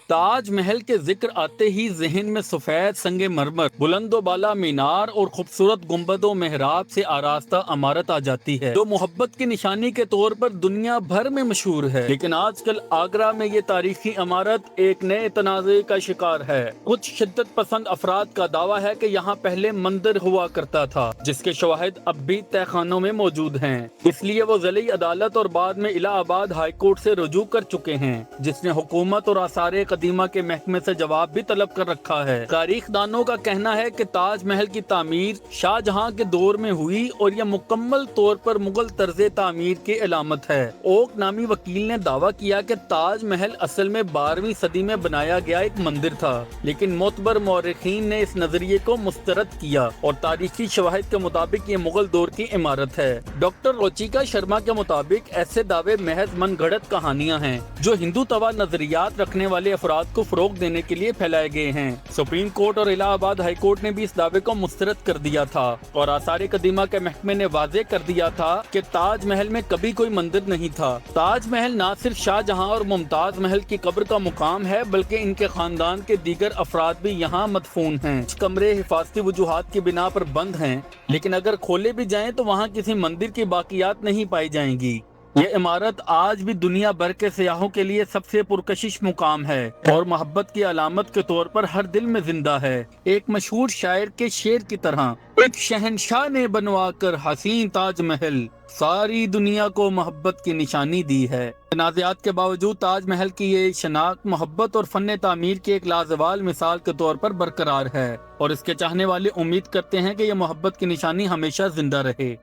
تاج محل کے ذکر آتے ہی ذہن میں سفید سنگ مرمر، بلند و بالا مینار اور خوبصورت گنبد و محراب سے آراستہ عمارت آ جاتی ہے، جو محبت کی نشانی کے طور پر دنیا بھر میں مشہور ہے۔ لیکن آج کل آگرہ میں یہ تاریخی عمارت ایک نئے تنازع کا شکار ہے۔ کچھ شدت پسند افراد کا دعویٰ ہے کہ یہاں پہلے مندر ہوا کرتا تھا، جس کے شواہد اب بھی تہہ خانوں میں موجود ہیں۔ اس لیے وہ ضلعی عدالت اور بعد میں الہ آباد ہائی کورٹ سے رجوع کر چکے ہیں، جس نے حکومت اور آثار قدیمہ کے محکمے سے جواب بھی طلب کر رکھا ہے۔ تاریخ دانوں کا کہنا ہے کہ تاج محل کی تعمیر شاہ جہاں کے دور میں ہوئی اور یہ مکمل طور پر مغل طرز تعمیر کی علامت ہے۔ اوک نامی وکیل نے دعویٰ کیا کہ تاج محل اصل میں 12ویں صدی میں بنایا گیا ایک مندر تھا، لیکن معتبر مورخین نے اس نظریے کو مسترد کیا اور تاریخی شواہد کے مطابق یہ مغل دور کی عمارت ہے۔ ڈاکٹر روچیکا شرما کے مطابق ایسے دعوے محض من گھڑت کہانیاں ہیں جو ہندو توا نظریات رکھنے والے افراد کو فروغ دینے کے لیے پھیلائے گئے ہیں۔ سپریم کورٹ اور الہ آباد ہائی کورٹ نے بھی اس دعوے کو مسترد کر دیا تھا اور آثار قدیمہ کے محکمے نے واضح کر دیا تھا کہ تاج محل میں کبھی کوئی مندر نہیں تھا۔ تاج محل نہ صرف شاہ جہاں اور ممتاز محل کی قبر کا مقام ہے، بلکہ ان کے خاندان کے دیگر افراد بھی یہاں مدفون ہیں۔ کچھ کمرے حفاظتی وجوہات کی بنا پر بند ہیں، لیکن اگر کھولے بھی جائیں تو وہاں کسی مندر کی باقیات نہیں پائی جائیں گی۔ یہ عمارت آج بھی دنیا بھر کے سیاحوں کے لیے سب سے پرکشش مقام ہے اور محبت کی علامت کے طور پر ہر دل میں زندہ ہے۔ ایک مشہور شاعر کے شعر کی طرح، ایک شہنشاہ نے بنوا کر حسین تاج محل، ساری دنیا کو محبت کی نشانی دی ہے۔ تنازعات کے باوجود تاج محل کی یہ شناخت محبت اور فن تعمیر کی ایک لازوال مثال کے طور پر برقرار ہے، اور اس کے چاہنے والے امید کرتے ہیں کہ یہ محبت کی نشانی ہمیشہ زندہ رہے۔